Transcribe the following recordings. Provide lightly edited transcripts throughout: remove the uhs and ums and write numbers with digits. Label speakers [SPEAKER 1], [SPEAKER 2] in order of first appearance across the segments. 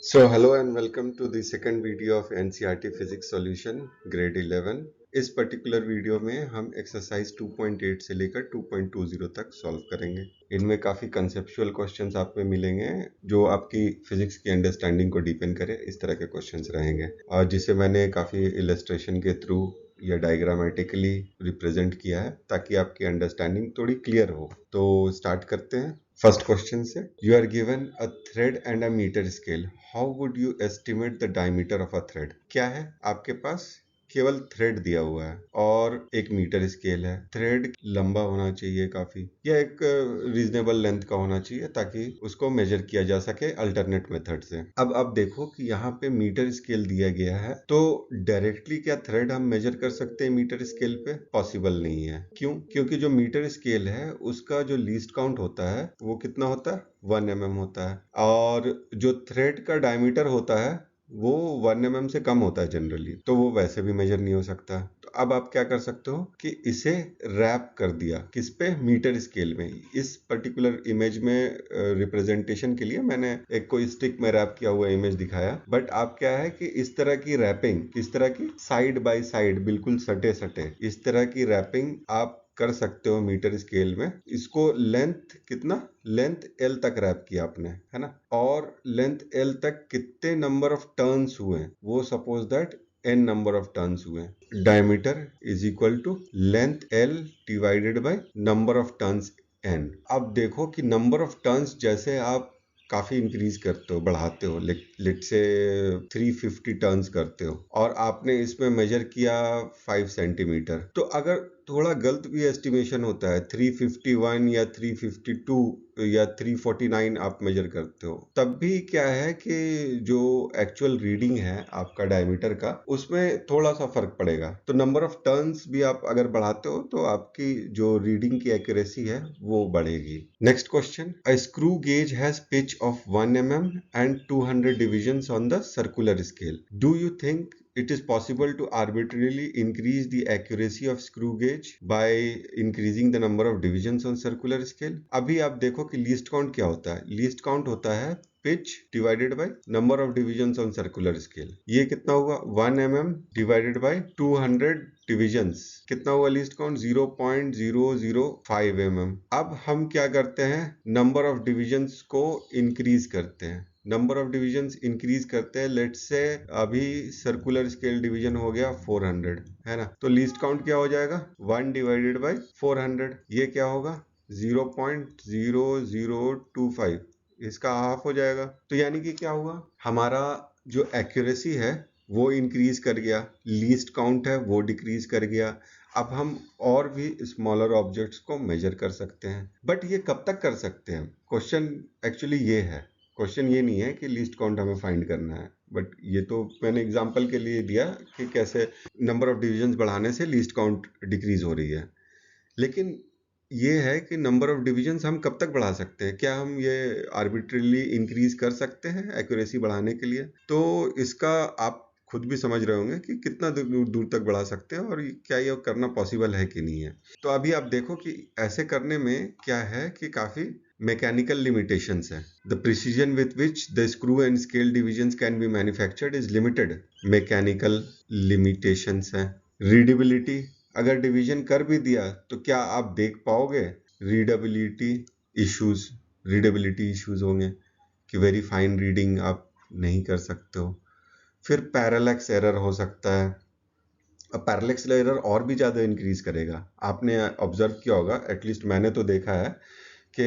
[SPEAKER 1] So hello and welcome to the second video of NCERT Physics Solution Grade 11। इस particular video में हम exercise 2.8 से लेकर 2.20 तक सॉल्व करेंगे। इनमें काफ़ी कंसेप्चुअल क्वेश्चंस आपको मिलेंगे जो आपकी फिजिक्स की अंडरस्टैंडिंग को डीपेन करे, इस तरह के क्वेश्चंस रहेंगे और जिसे मैंने काफ़ी इलस्ट्रेशन के थ्रू या डायग्रामेटिकली रिप्रेजेंट किया है ताकि आपकी अंडरस्टैंडिंग थोड़ी क्लियर हो। तो स्टार्ट करते हैं फर्स्ट क्वेश्चन से। You are given a thread and a metre scale, how would you estimate the diameter of a thread. क्या है आपके पास, केवल थ्रेड दिया हुआ है और एक मीटर स्केल है। थ्रेड लंबा होना चाहिए काफी, या एक रीजनेबल लेंथ का होना चाहिए ताकि उसको मेजर किया जा सके अल्टरनेट मेथड से। अब आप देखो कि यहाँ पे मीटर स्केल दिया गया है, तो डायरेक्टली क्या थ्रेड हम मेजर कर सकते हैं मीटर स्केल पे? पॉसिबल नहीं है। क्यों? क्योंकि जो मीटर स्केल है उसका जो लीस्ट काउंट होता है वो कितना होता है? 1 mm होता है, और जो थ्रेड का डायमीटर होता है वो 1 mm से कम होता है जनरली, तो वो वैसे भी मेजर नहीं हो सकता। तो अब आप क्या कर सकते हो कि इसे रैप कर दिया किस पे? मीटर स्केल में। इस पर्टिकुलर इमेज में रिप्रेजेंटेशन के लिए मैंने एक कोई स्टिक में रैप किया हुआ इमेज दिखाया, बट आप क्या है कि इस तरह की रैपिंग, इस तरह की साइड बाय साइड बिल्कुल सटे सटे इस तरह की रैपिंग आप कर सकते हो मीटर स्केल में। इसको लेंथ कितना? लेंथ एल तक रैप किया आपने, है ना, और लेंथ एल तक कितने नंबर ऑफ टर्न्स हुए वो suppose that n number of turns हुए। Diameter is equal to length l divided by number of turns n। अब देखो कि नंबर ऑफ टर्न्स जैसे आप काफी इंक्रीज करते हो, बढ़ाते हो, लेट से 350 टर्न्स करते हो और आपने इसमें मेजर किया 5 सेंटीमीटर, तो अगर थोड़ा गलत भी एस्टिमेशन होता है, 351 या 352 या 349 आप मेजर करते हो, तब भी क्या है कि जो एक्चुअल रीडिंग है आपका डायमीटर का उसमें थोड़ा सा फर्क पड़ेगा। तो नंबर ऑफ टर्न्स भी आप अगर बढ़ाते हो तो आपकी जो रीडिंग की एक्यूरेसी है वो बढ़ेगी। Next question, a screw gauge has pitch of 1 mm and 200 divisions on the circular scale. Do you think it is possible to arbitrarily increase the accuracy of screw gauge by increasing the number of divisions on circular scale? अभी आप देखो कि least count क्या होता है। Least count होता है pitch divided by number of divisions on circular scale. ये कितना हुआ? 1 mm डिवाइडेड बाय 200 डिविजन्स, कितना हुआ लीस्ट काउंट? 0.005 mm। अब हम क्या करते हैं? नंबर ऑफ डिविजन्स को इंक्रीज करते हैं, नंबर ऑफ डिविजन्स इंक्रीज करते हैं। लेट्स से अभी सर्कुलर स्केल डिवीजन हो गया 400, है ना, तो लीस्ट काउंट क्या हो जाएगा? 1 डिवाइडेड बाय 400। ये क्या होगा? 0.0025, इसका हाफ हो जाएगा। तो यानी कि क्या हुआ, हमारा जो एक्यूरेसी है वो इंक्रीज कर गया, लीस्ट काउंट है वो डिक्रीज कर गया। अब हम और भी स्मॉलर ऑब्जेक्ट्स को मेजर कर सकते हैं, बट ये कब तक कर सकते हैं? क्वेश्चन एक्चुअली ये है, क्वेश्चन ये नहीं है कि लीस्ट काउंट हमें फाइंड करना है, बट ये तो मैंने एग्जांपल के लिए दिया कि कैसे नंबर ऑफ डिविजन्स बढ़ाने से लीस्ट काउंट डिक्रीज हो रही है। लेकिन ये है कि नंबर ऑफ डिविजन्स हम कब तक बढ़ा सकते हैं? क्या हम ये आर्बिट्रेरली इंक्रीज कर सकते हैं एक्यूरेसी बढ़ाने के लिए? तो इसका आप खुद भी समझ रहे होंगे कि कितना दूर दूर तक बढ़ा सकते हैं और क्या ये करना पॉसिबल है कि नहीं है। तो अभी आप देखो कि ऐसे करने में क्या है कि काफी मैकेनिकल लिमिटेशंस है। The precision with which the screw and scale divisions can be manufactured is limited. Mechanical limitations है। रीडेबिलिटी, अगर डिवीजन कर भी दिया तो क्या आप देख पाओगे? रीडेबिलिटी इश्यूज होंगे कि वेरी फाइन रीडिंग आप नहीं कर सकते हो। फिर पैरेलैक्स एरर हो सकता है। अब पैरेलैक्स एरर और भी ज़्यादा इंक्रीज करेगा। आपने ऑब्जर्व किया होगा, एटलीस्ट मैंने तो देखा है कि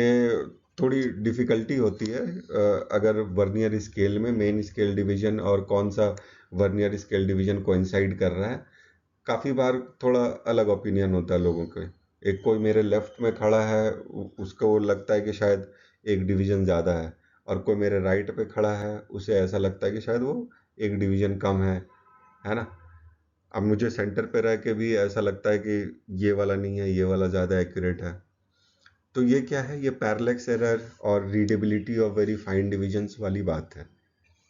[SPEAKER 1] थोड़ी डिफिकल्टी होती है अगर वर्नियर स्केल में मेन स्केल डिवीजन और कौन सा वर्नियर स्केल डिवीजन कोइंसाइड कर रहा है। काफ़ी बार थोड़ा अलग ओपिनियन होता है लोगों के। एक कोई मेरे लेफ्ट में खड़ा है, उसको लगता है कि शायद एक डिवीजन ज़्यादा है, और कोई मेरे राइट पे खड़ा है उसे ऐसा लगता है कि शायद वो एक डिवीजन कम है ना। अब मुझे सेंटर पे रह के भी ऐसा लगता है कि ये वाला नहीं है, ये वाला ज़्यादा एक्यूरेट है। तो ये क्या है? ये पैरेलैक्स एरर और readability of very fine divisions वाली बात है।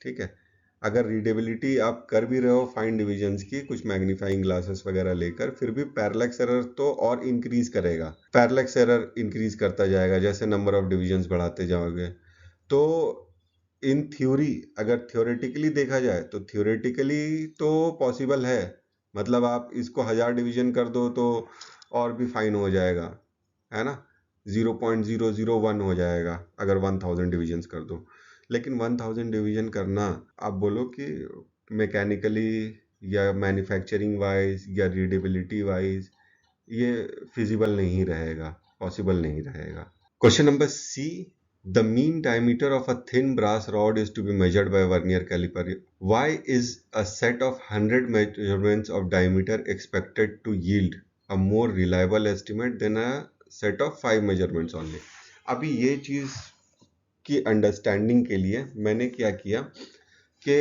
[SPEAKER 1] ठीक है, अगर रीडेबिलिटी आप कर भी रहे हो फाइन डिविजन्स की कुछ मैग्नीफाइंग ग्लासेस वगैरह लेकर, फिर भी पैरेलैक्स एरर तो और इंक्रीज करेगा। पैरेलैक्स एरर इंक्रीज करता जाएगा जैसे नंबर ऑफ डिविजन्स बढ़ाते जाओगे। तो इन थ्योरी, अगर थ्योरेटिकली देखा जाए तो थ्योरेटिकली तो पॉसिबल है, मतलब आप इसको 1000 डिवीजन कर दो तो और भी फाइन हो जाएगा, है ना, 0.001 हो जाएगा अगर 1000 डिवीजन कर दो। लेकिन 1000 डिवीजन करना, आप बोलो कि मैकेनिकली या मैन्युफैक्चरिंग वाइज या रीडेबिलिटी वाइज ये फिजिबल नहीं रहेगा, पॉसिबल नहीं रहेगा। Question number C. The mean diameter of a thin brass rod is to be measured by a vernier caliper. Why is a set of 100 measurements of diameter expected to yield a more reliable estimate than a set of 5 measurements only? अभी ये चीज़ की understanding के लिए मैंने क्या किया कि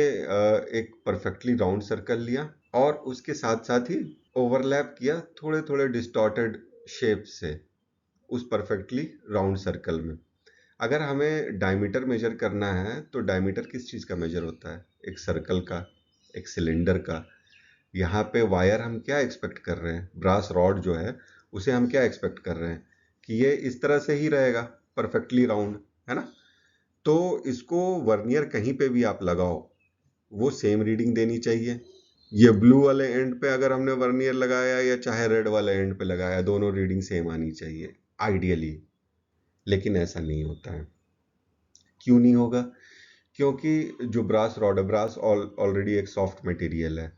[SPEAKER 1] एक परफेक्टली राउंड सर्कल लिया और उसके साथ साथ ही ओवरलैप किया थोड़े थोड़े डिस्टॉर्टेड शेप से उस परफेक्टली राउंड सर्कल में। अगर हमें डायमीटर मेजर करना है तो डायमीटर किस चीज़ का मेजर होता है? एक सर्कल का, एक सिलेंडर का। यहाँ पे वायर हम क्या एक्सपेक्ट कर रहे हैं? ब्रास रॉड जो है उसे हम क्या एक्सपेक्ट कर रहे हैं कि ये इस तरह से ही रहेगा, परफेक्टली राउंड, है ना। तो इसको वर्नियर कहीं पे भी आप लगाओ वो सेम रीडिंग देनी चाहिए। ये ब्लू वाले एंड पे अगर हमने वर्नियर लगाया या चाहे रेड वाले एंड पे लगाया, दोनों रीडिंग सेम आनी चाहिए आइडियली। लेकिन ऐसा नहीं होता है। क्यों नहीं होगा? क्योंकि जो ब्रास रॉड है, ब्रास ऑलरेडी एक सॉफ्ट मटेरियल है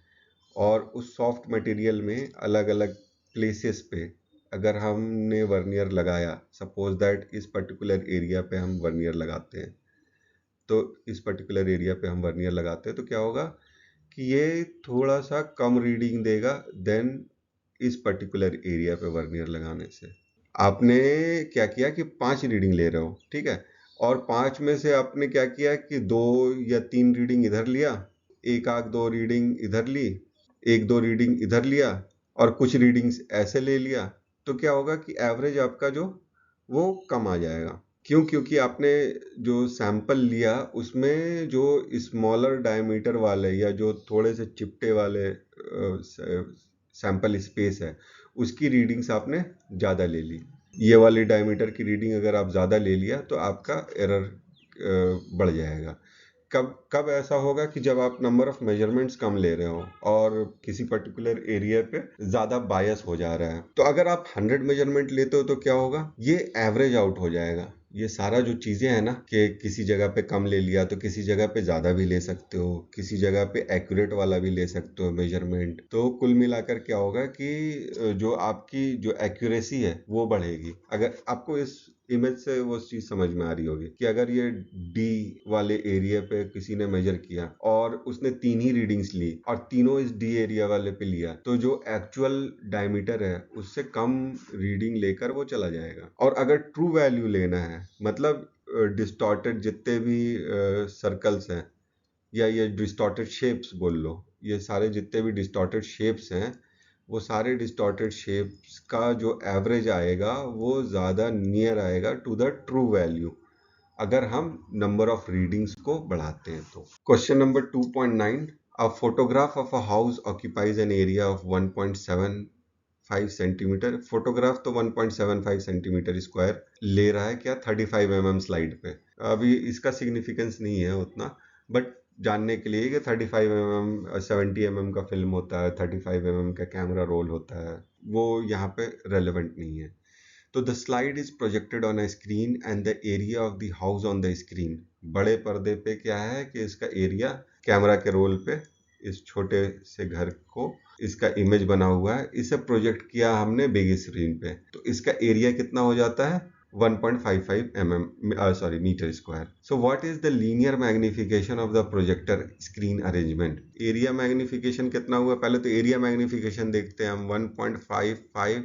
[SPEAKER 1] और उस सॉफ्ट मटेरियल में अलग अलग प्लेसेस पे अगर हमने वर्नियर लगाया, सपोज दैट इस पर्टिकुलर एरिया पे हम वर्नियर लगाते हैं, तो इस पर्टिकुलर एरिया पे हम वर्नियर लगाते हैं तो क्या होगा कि ये थोड़ा सा कम रीडिंग देगा देन इस पर्टिकुलर एरिया पे वर्नियर लगाने से। आपने क्या किया कि 5 रीडिंग ले रहे हो, ठीक है, और 5 में से आपने क्या किया कि 2 या 3 रीडिंग इधर लिया, एक आध 2 रीडिंग इधर ली, एक 2 रीडिंग इधर लिया और कुछ रीडिंग्स ऐसे ले लिया, तो क्या होगा कि एवरेज आपका जो वो कम आ जाएगा। क्यों? क्योंकि आपने जो सैंपल लिया उसमें जो स्मॉलर डायमीटर वाले या जो थोड़े से चिपटे वाले सैंपल स्पेस है उसकी रीडिंग्स आपने ज़्यादा ले ली। ये वाली डायमीटर की रीडिंग अगर आप ज़्यादा ले लिया तो आपका एरर बढ़ जाएगा। कब कब ऐसा होगा कि जब आप नंबर ऑफ मेजरमेंट्स कम ले रहे हो और किसी पर्टिकुलर एरिया पे ज़्यादा बायस हो जा रहा है। तो अगर आप 100 मेजरमेंट लेते हो तो क्या होगा, ये एवरेज आउट हो जाएगा। ये सारा जो चीज़ें हैं ना कि किसी जगह पे कम ले लिया तो किसी जगह पे ज़्यादा भी ले सकते हो, किसी जगह पे एक्यूरेट वाला भी ले सकते हो मेजरमेंट। तो कुल मिलाकर क्या होगा कि जो आपकी जो एक्यूरेसी है वो बढ़ेगी। अगर आपको इस इमेज से वो चीज़ समझ में आ रही होगी कि अगर ये डी वाले एरिया पे किसी ने मेजर किया और उसने 3 ही रीडिंग्स ली और तीनों इस डी एरिया वाले पे लिया, तो जो एक्चुअल डायमीटर है उससे कम रीडिंग लेकर वो चला जाएगा। और अगर ट्रू वैल्यू लेना है, मतलब डिस्टॉर्टेड जितने भी सर्कल्स हैं या ये डिस्टॉर्टेड शेप्स बोल लो, ये सारे जितने भी डिस्टॉर्टेड शेप्स हैं वो सारे डिस्टॉर्टेड शेप्स का जो एवरेज आएगा वो ज़्यादा नियर आएगा टू द ट्रू वैल्यू अगर हम नंबर ऑफ रीडिंग्स को बढ़ाते हैं तो। Question number 2.9, a photograph of a house occupies an area of 1.75 centimetre. Photograph तो 1.75 सेंटीमीटर स्क्वायर ले रहा है, क्या 35 mm स्लाइड पे। अभी इसका सिग्निफिकेंस नहीं है उतना, बट जानने के लिए कि 35 mm 70 mm का फिल्म होता है, 35 mm का कैमरा रोल होता है, वो यहाँ पे रेलेवेंट नहीं है। तो the slide is projected on a screen and the area of the house on the screen. बड़े पर्दे पे क्या है कि इसका एरिया कैमरा के रोल पे इस छोटे से घर को इसका इमेज बना हुआ है, इसे प्रोजेक्ट किया हमने बिग स्क्रीन पे, तो इसका एरिया कितना हो जाता है 1.55 metre square. So what is the linear magnification of the projector screen arrangement? Area magnification कितना हुआ? पहले तो एरिया मैग्निफिकेशन देखते हैं हम, 1.55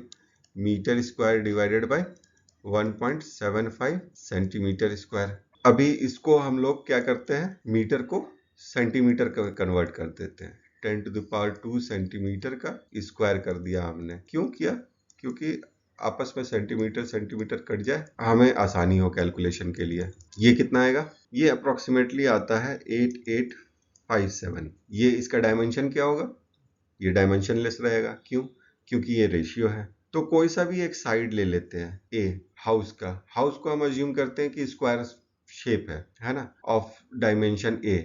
[SPEAKER 1] metre square divided by 1.75 centimetre square. अभी इसको हम लोग क्या करते हैं, मीटर को सेंटीमीटर कन्वर्ट कर देते हैं, 10 to the power 2 सेंटीमीटर का स्क्वायर कर दिया हमने। क्यों किया? क्योंकि आपस में सेंटीमीटर सेंटीमीटर कट जाए, हमें आसानी हो कैलकुलेशन के लिए। ये कितना आएगा? ये अप्रोक्सीमेटली आता है 8857। ये इसका डायमेंशन क्या होगा? ये डायमेंशनलेस रहेगा। क्यों? क्योंकि ये रेशियो है। तो कोई सा भी एक साइड ले लेते हैं, ए हाउस का। हाउस को हम अज्यूम करते हैं कि स्क्वायर शेप है ना, ऑफ डायमेंशन ए,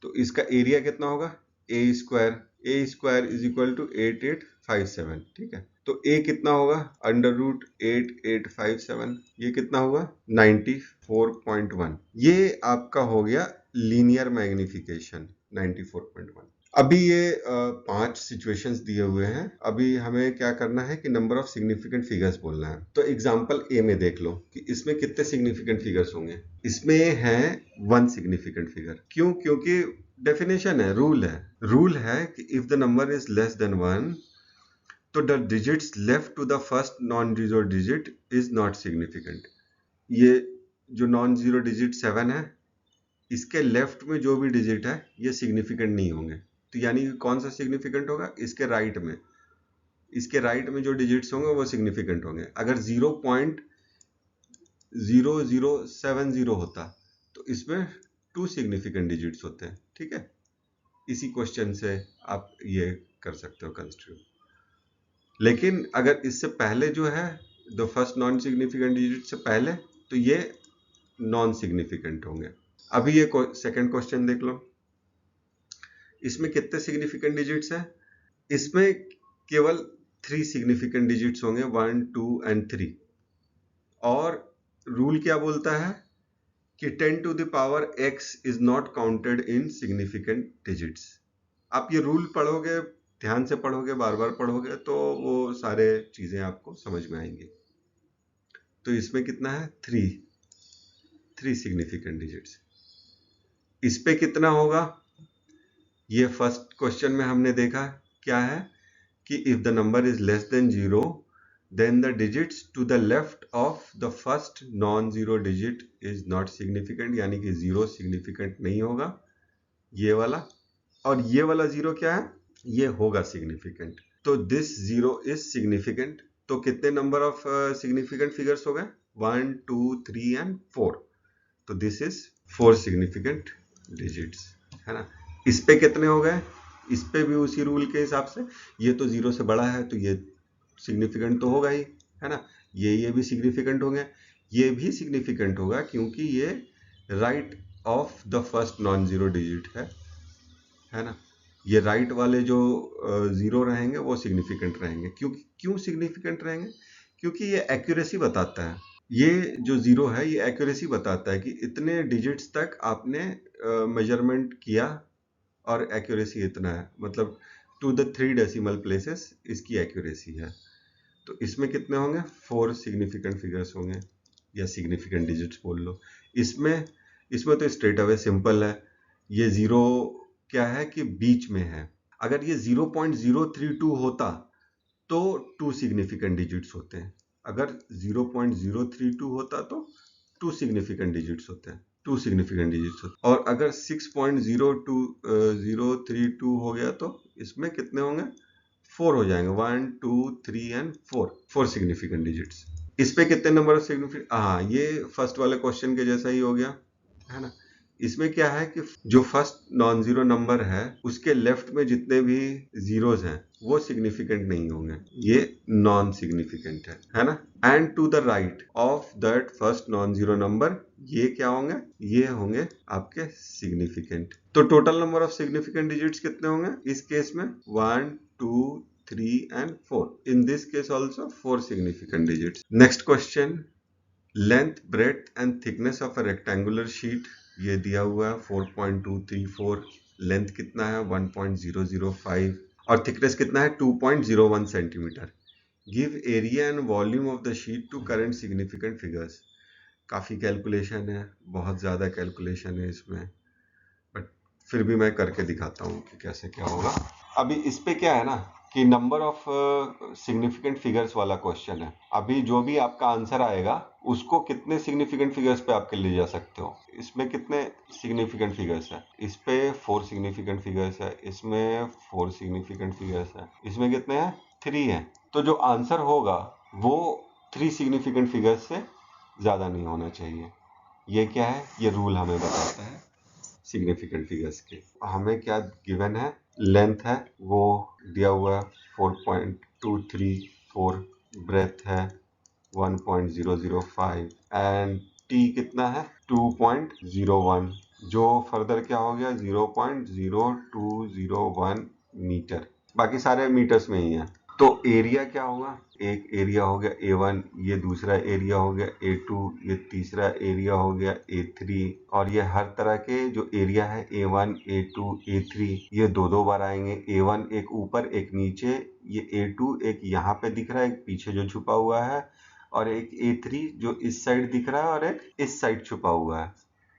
[SPEAKER 1] तो इसका एरिया कितना होगा, ए स्क्वायर इज इक्वल टू 8857, ठीक है। तो ए कितना होगा, अंडर रूट 8857, ये कितना हुआ 94.1। ये आपका हो गया लीनियर मैग्निफिकेशन 94.1। अभी ये 5 सिचुएशंस दिए हुए हैं। अभी हमें क्या करना है कि नंबर ऑफ सिग्निफिकेंट फिगर्स बोलना है। तो एग्जांपल ए में देख लो कि इसमें कितने सिग्निफिकेंट फिगर्स होंगे। इसमें है 1 सिग्निफिकेंट फिगर। क्यों? क्योंकि डेफिनेशन है, रूल है कि if the number is less than 1 तो the digits left to the first non zero digit is not significant. ये जो नॉन जीरो डिजिट 7 है, इसके लेफ्ट में जो भी डिजिट है ये सिग्निफिकेंट नहीं होंगे। तो यानी कौन सा सिग्निफिकेंट होगा, इसके राइट में जो डिजिट्स होंगे वो सिग्निफिकेंट होंगे। अगर 0.0070 होता तो इसमें 2 सिग्निफिकेंट डिजिट्स होते हैं, ठीक है। इसी क्वेश्चन से आप ये कर सकते हो कंस्ट्रक्ट। लेकिन अगर इससे पहले जो है the first non significant digit से पहले, तो ये नॉन सिग्निफिकेंट होंगे। अभी ये सेकंड क्वेश्चन देख लो, इसमें कितने सिग्निफिकेंट डिजिट्स हैं। इसमें केवल 3 सिग्निफिकेंट डिजिट्स होंगे, 1 2 एंड 3। और रूल क्या बोलता है कि 10 to the power x is not counted in significant digits. आप ये रूल पढ़ोगे, ध्यान से पढ़ोगे, बार बार पढ़ोगे तो वो सारे चीजें आपको समझ में आएंगी। तो इसमें कितना है, 3 सिग्निफिकेंट डिजिट्स। इस पे कितना होगा, ये फर्स्ट क्वेश्चन में हमने देखा क्या है कि if the number is less then 0 then the digits to the left of the first non-zero digit is not significant, यानी कि 0 significant नहीं होगा, ये वाला। और ये वाला 0 क्या है, ये होगा significant। तो this 0 is significant। तो कितने नंबर ऑफ significant figures हो गए, 1 2 3 and 4। तो this is 4 significant digits, है ना। इस पे कितने हो गए, इस पे भी उसी रूल के हिसाब से, ये तो 0 से बड़ा है तो ये सिग्निफिकेंट तो होगा ही, है ना। ये भी सिग्निफिकेंट होंगे, ये भी सिग्निफिकेंट होगा क्योंकि ये right of the first non zero digit है ना। ये राइट वाले जो 0 रहेंगे वो सिग्निफिकेंट रहेंगे। क्यों सिग्निफिकेंट रहेंगे, क्योंकि ये एक्यूरेसी बताता है। ये जो 0 है ये एक्यूरेसी बताता है कि इतने डिजिट्स तक आपने मेजरमेंट किया और एक्यूरेसी इतना है, मतलब टू द 3 डेसिमल प्लेसेस इसकी एक्यूरेसी है। तो इसमें कितने होंगे, 4 सिग्निफिकेंट फिगर्स होंगे या सिग्निफिकेंट डिजिट्स बोल लो। इसमें तो स्ट्रेट अवे सिंपल है, ये 0 क्या है कि बीच में है। अगर ये 0.032 होता तो 2 सिग्निफिकेंट डिजिट्स होते हैं। अगर 0.032 होता तो 2 सिग्निफिकेंट डिजिट्स होते हैं, 2 सिग्निफिकेंट डिजिट्स होते हैं। और अगर 6.02032 हो गया तो इसमें कितने होंगे, 4 हो जाएंगे, 1 2 3 एंड 4 सिग्निफिकेंट डिजिट्स। इस पे कितने नंबर ऑफ सिग्निफिकेंट, हाँ ये फर्स्ट वाले क्वेश्चन के जैसा ही हो गया, है ना। इसमें क्या है कि जो फर्स्ट नॉन जीरो नंबर है उसके लेफ्ट में जितने भी जीरोस हैं वो सिग्निफिकेंट नहीं होंगे, ये नॉन सिग्निफिकेंट है ना। And to the right of that first non zero number, ये क्या होंगे, ये होंगे आपके सिग्निफिकेंट। तो total number of significant digits कितने होंगे इस केस में, 1 2 3 and 4। In this case also 4 significant digits. Next question, length, breadth and thickness of a rectangular sheet ये दिया हुआ है 4.234। लेंथ कितना है 1.005 और थिकनेस कितना है 2.01 centimetre. Give area and volume of the sheet to correct significant figures. काफ़ी कैलकुलेशन है, बहुत ज़्यादा कैलकुलेशन है इसमें, बट फिर भी मैं करके दिखाता हूँ कि कैसे क्या होगा। अभी इस पे क्या है ना कि नंबर ऑफ सिग्निफिकेंट फिगर्स वाला क्वेश्चन है। अभी जो भी आपका आंसर आएगा उसको कितने सिग्निफिकेंट फिगर्स पे आपके ले जा सकते हो। इसमें कितने सिग्निफिकेंट फिगर्स है, इस पे 4 सिग्निफिकेंट फिगर्स है, इसमें 4 सिग्निफिकेंट फिगर्स है, इसमें कितने हैं 3 हैं। तो जो आंसर होगा वो 3 सिग्निफिकेंट फिगर्स से ज़्यादा नहीं होना चाहिए। ये क्या है, ये रूल हमें बताता है सिग्निफिकेंट फिगर्स के। हमें क्या गिवन है, लेंथ है वो दिया हुआ है 4.234, ब्रेथ है 1.005 एंड टी कितना है 2.01, जो फर्दर क्या हो गया 0.0201 मीटर, बाकी सारे मीटर्स में ही है। तो एरिया क्या होगा, एक एरिया हो गया A1, ये दूसरा एरिया हो गया A2, ये तीसरा एरिया हो गया A3, और ये हर तरह के जो एरिया है A1, A2, A3 ये दो दो बार आएंगे। A1 एक ऊपर एक नीचे, ये A2 एक यहाँ पे दिख रहा है, एक पीछे जो छुपा हुआ है, और एक A3 जो इस साइड दिख रहा है और एक इस साइड छुपा हुआ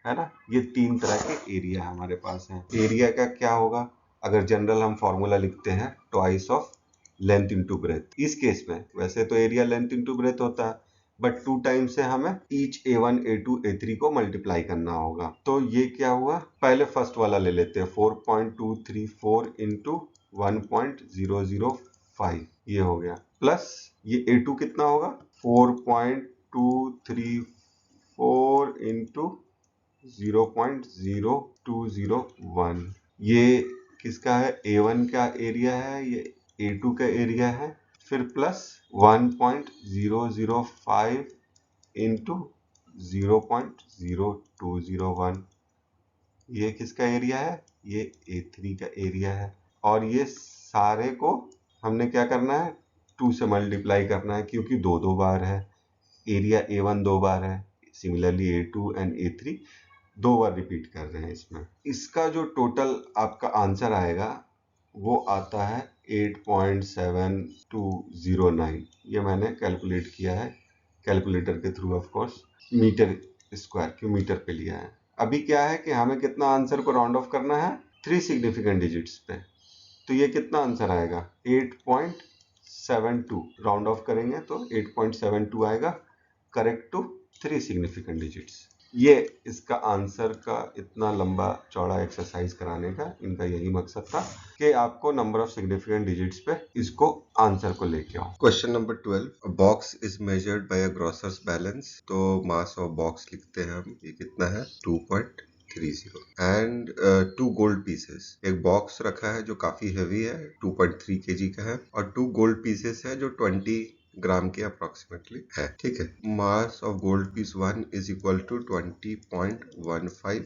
[SPEAKER 1] है ना। ये तीन तरह के एरिया हमारे पास हैं। एरिया का क्या होगा, अगर जनरल हम फॉर्मूला लिखते हैं twice of length into breadth. इस केस में वैसे तो एरिया लेंथ इंटू ब्रेथ होता है, बट 2 टाइम्स से हमें ईच A1, A2, A3 को मल्टीप्लाई करना होगा। तो ये क्या हुआ, पहले फर्स्ट वाला ले लेते हैं, 4.234 इंटू 1.005 ये हो गया, प्लस ये A2 कितना होगा 4.234 इंटू 0.0201, ये किसका है A1 का एरिया है, ये A2 का एरिया है, फिर प्लस 1.005 इंटू 0.0201, ये किसका एरिया है, ये A3 का एरिया है। और ये सारे को हमने क्या करना है 2 से मल्टीप्लाई करना है, क्योंकि दो दो बार है, एरिया A1 दो बार है, सिमिलरली A2 एंड A3 दो बार रिपीट कर रहे हैं इसमें। इसका जो टोटल आपका आंसर आएगा वो आता है 8.7209, ये मैंने कैलकुलेट किया है कैलकुलेटर के थ्रू, ऑफ कोर्स मीटर स्क्वायर क्यों मीटर पे लिया है। अभी क्या है कि हमें कितना आंसर को राउंड ऑफ करना है 3 सिग्निफिकेंट डिजिट्स पे, तो ये कितना आंसर आएगा 8.72, राउंड ऑफ करेंगे तो 8.72 आएगा, करेक्ट टू 3 सिग्निफिकेंट डिजिट्स। ये इसका आंसर का इतना लंबा चौड़ा एक्सरसाइज कराने का इनका यही मकसद था कि आपको नंबर ऑफ सिग्निफिकेंट डिजिट्स पे इसको आंसर को लेके आओ। Question number 12, box is measured by a grocers balance. तो मास ऑफ बॉक्स लिखते हैं हम, ये कितना है 2.30 एंड 2 गोल्ड पीसेस। एक बॉक्स रखा है जो काफी हैवी है, 2.3 kg का है, और 2 गोल्ड पीसेस है जो 20 ग्राम के अप्रोक्सीमेटली है। ठीक है, mass of gold piece 1 is equal to 20.15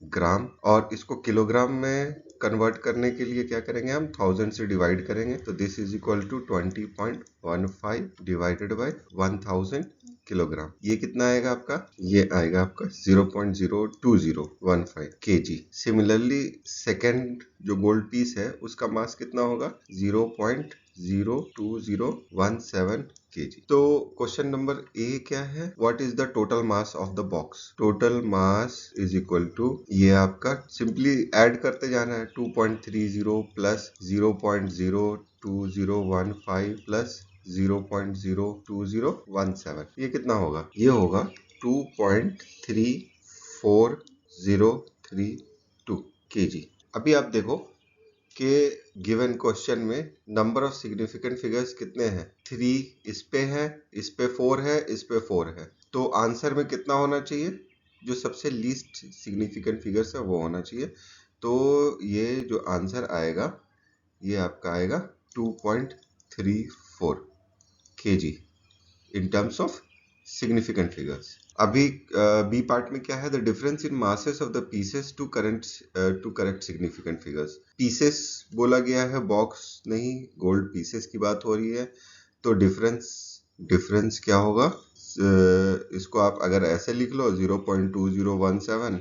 [SPEAKER 1] gram, और इसको किलोग्राम में कन्वर्ट करने के लिए क्या करेंगे हम 1000 से डिवाइड करेंगे, तो this is equal to 20.15 divided by 1000 kilogram. ये कितना आएगा आपका, ये आएगा आपका 0.02015 kg। सिमिलरली सेकेंड जो गोल्ड पीस है उसका मास कितना होगा 0.02017 kg। तो क्वेश्चन नंबर ए क्या है, what is the total mass of the box. Total mass is equal to, ये आपका सिंपली ऐड करते जाना है, 2.30 प्लस 0.02015 प्लस 0.02017, ये कितना होगा, ये होगा 2.34032 kg। अभी आप देखो कि गिवन क्वेश्चन में नंबर ऑफ सिग्निफिकेंट फिगर्स कितने हैं, 3 इस पे है, इस पे 4 है, इस पे 4 है, तो आंसर में कितना होना चाहिए, जो सबसे लीस्ट सिग्निफिकेंट फिगर्स है वो होना चाहिए। तो ये जो आंसर आएगा ये आपका आएगा 2.34 kg in terms of significant figures. अभी बी पार्ट में क्या है, the difference in masses of the pieces to correct significant figures. Pieces बोला गया है, बॉक्स नहीं, गोल्ड पीसेस की बात हो रही है, तो डिफरेंस क्या होगा, इसको आप अगर ऐसे लिख लो 0.2017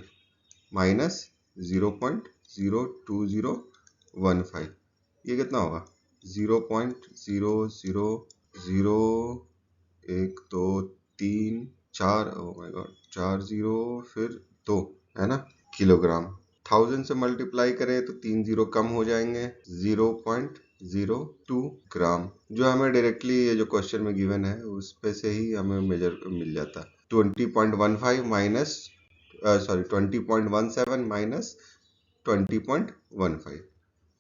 [SPEAKER 1] माइनस 0.02015, ये कितना होगा 0.0001234, ओ माय गॉड 40 फिर 2 है ना किलोग्राम। 1000 से मल्टीप्लाई करें तो 3 जीरो कम हो जाएंगे, 0.02 ग्राम, जो हमें डायरेक्टली ये जो क्वेश्चन में गिवन है उस पे से ही हमें मेजर मिल जाता। 20.15 माइनस 20.17 माइनस 20.15,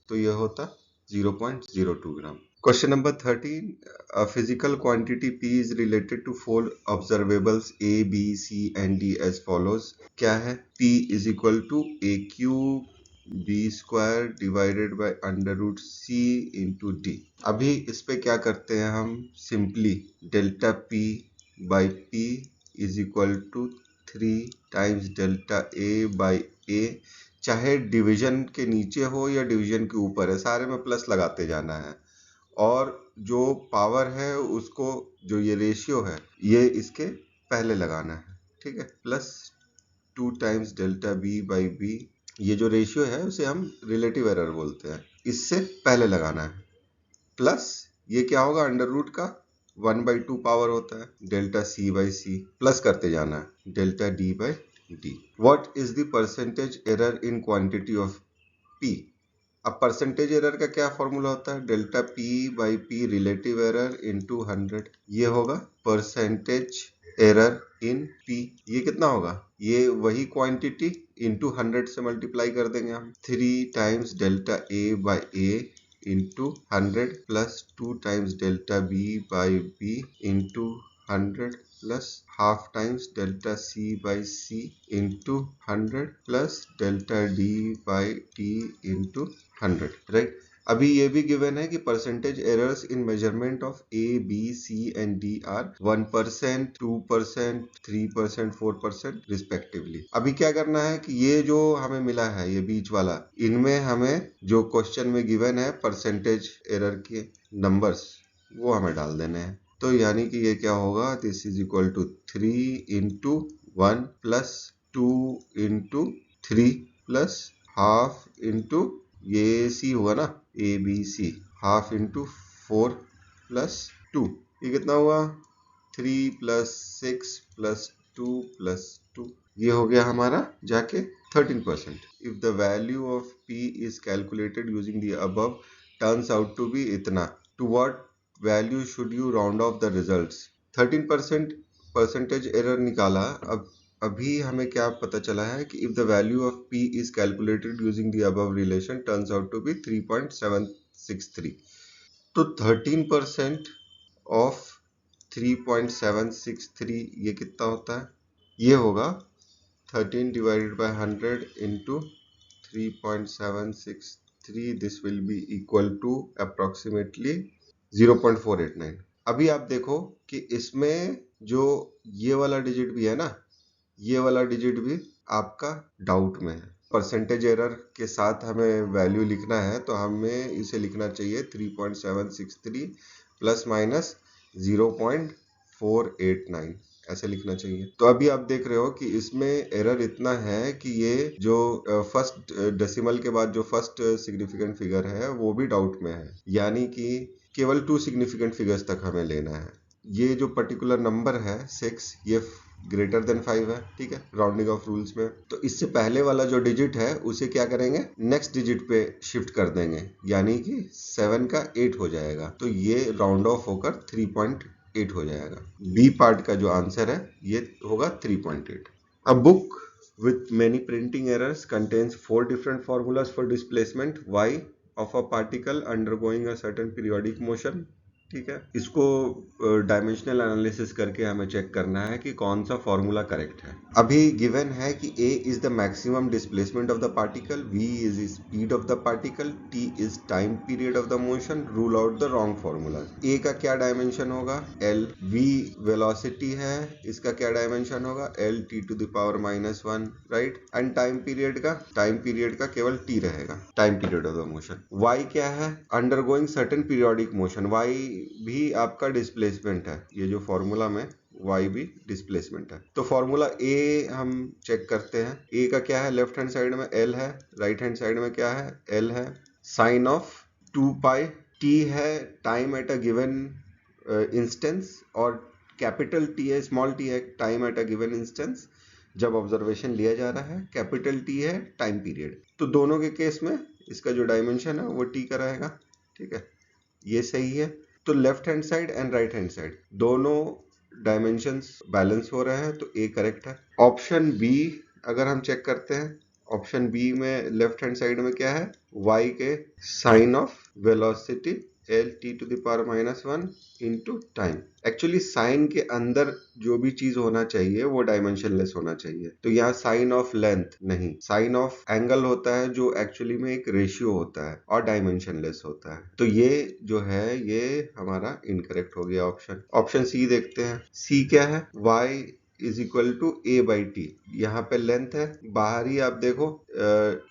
[SPEAKER 1] तो ये होता 0.02 ग्राम। Question number 13, a physical quantity P is related to 4 observables A, B, C and D as follows. क्या है, P is equal to AQ B square divided by under root C into D। अभी इस पे क्या करते हैं हम, simply delta P by P is equal to 3 times delta A by a, चाहे डिवीजन के नीचे हो या डिवीजन के ऊपर है, सारे में प्लस लगाते जाना है। और जो पावर है उसको, जो ये रेशियो है, ये इसके पहले लगाना है, ठीक है। Plus 2 times delta B by B, ये जो रेशियो है उसे हम रिलेटिव एरर बोलते हैं, इससे पहले लगाना है। प्लस ये क्या होगा, अंडर रूट का 1/2 पावर होता है delta C by C, plus करते जाना है delta D by D. What is the percentage error in quantity of P. अब परसेंटेज एरर का क्या फॉर्मूला होता है, delta P by P relative error into 100। ये होगा परसेंटेज एरर इन पी। ये कितना होगा, ये वही क्वांटिटी इंटू 100 से मल्टीप्लाई कर देंगे हम। 3 times delta A by A into 100 plus 2 times delta B by B into 100 plus half times delta C by C into 100 plus delta D by D into 100, right. अभी ये भी given है कि percentage errors in measurement of A B C and D are 1%, 2%, 3%, 4% respectively. अभी क्या करना है कि ये जो हमें मिला है, ये बीच वाला, इनमें हमें जो क्वेश्चन में गिवन है परसेंटेज एरर के नंबर्स, वो हमें डाल देने हैं। तो यानी कि ये क्या होगा, this is equal to 3 into 1 plus 2 into 3 plus half into, ये सी होगा ना, A B C, half into 4 plus 2, ये कितना हुआ 3 प्लस 6 प्लस 2 प्लस 2, ये हो गया हमारा जाके 13%। If the value of p is calculated using the above turns out to be इतना, to what value should you round off the results. 13% percentage error निकाला। अब अभी हमें क्या पता चला है कि if the value of p is calculated using the above relation turns out to be 3.763। तो 13% ऑफ 3.763 ये कितना होता है, ये होगा 13 divided by 100 into 3.763, this will be equal to approximately 0.489। अभी आप देखो कि इसमें जो ये वाला डिजिट भी है ना, ये वाला डिजिट भी आपका डाउट में है। परसेंटेज एरर के साथ हमें वैल्यू लिखना है तो हमें इसे लिखना चाहिए 3.763 प्लस माइनस 0.489, ऐसे लिखना चाहिए। तो अभी आप देख रहे हो कि इसमें एरर इतना है कि ये जो फर्स्ट डेसिमल के बाद जो फर्स्ट सिग्निफिकेंट फिगर है वो भी डाउट में है, यानी कि केवल 2 सिग्निफिकेंट फिगर्स तक हमें लेना है। ये जो पर्टिकुलर नंबर है 6, ये ग्रेटर देन 5 है, ठीक है, राउंडिंग ऑफ रूल्स में। तो इससे पहले वाला जो डिजिट है उसे क्या करेंगे, नेक्स्ट डिजिट पे शिफ्ट कर देंगे, यानी कि 7 का 8 हो जाएगा। तो ये राउंड ऑफ होकर 3.8 हो जाएगा। बी पार्ट का जो आंसर है ये होगा 3.8। A book with many printing errors contains 4 different formulas for displacement y of a particle undergoing a certain periodic motion, ठीक है। इसको डायमेंशनल एनालिसिस करके हमें चेक करना है कि कौन सा फॉर्मूला करेक्ट है। अभी गिवन है कि a is the maximum displacement of the particle, v is speed of the particle, t is time period of the motion, rule out the wrong formula. a का क्या डायमेंशन होगा, l, v velocity है, इसका क्या dimension होगा, l t to the power -1, right. And time period का केवल t रहेगा, time period of the motion. y क्या है, undergoing certain periodic motion, y भी आपका डिस्प्लेसमेंट है, ये जो फॉर्मूला में y भी डिस्प्लेसमेंट है। तो फॉर्मूला a हम चेक करते हैं। a का क्या है, लेफ्ट हैंड साइड में l है, राइट हैंड साइड में क्या है, l है। साइन ऑफ 2 पाई, t है time at a given instance, और कैपिटल T है, स्मॉल t है time at a given instance जब ऑब्जर्वेशन लिया जा रहा है, कैपिटल T है टाइम पीरियड। तो दोनों के केस में इसका जो डायमेंशन है वो t का रहेगा, ठीक है, ये सही है। तो left hand side and right hand side दोनों डायमेंशंस बैलेंस हो रहे हैं, तो ए करेक्ट है। ऑप्शन बी अगर हम चेक करते हैं, ऑप्शन बी में लेफ्ट हैंड साइड में क्या है, y के sine of velocity l t to the power -1 into time. Actually sine के अंदर जो भी चीज होना चाहिए वो डायमेंशनलेस होना चाहिए। तो यहाँ साइन ऑफ लेंथ नहीं, साइन ऑफ एंगल होता है जो एक्चुअली में एक रेशियो होता है और डायमेंशनलेस होता है। तो ये जो है ये हमारा इनकरेक्ट हो गया ऑप्शन। ऑप्शन सी देखते हैं, सी क्या है, y is equal to A by T. यहाँ पे लेंथ है, बाहरी आप देखो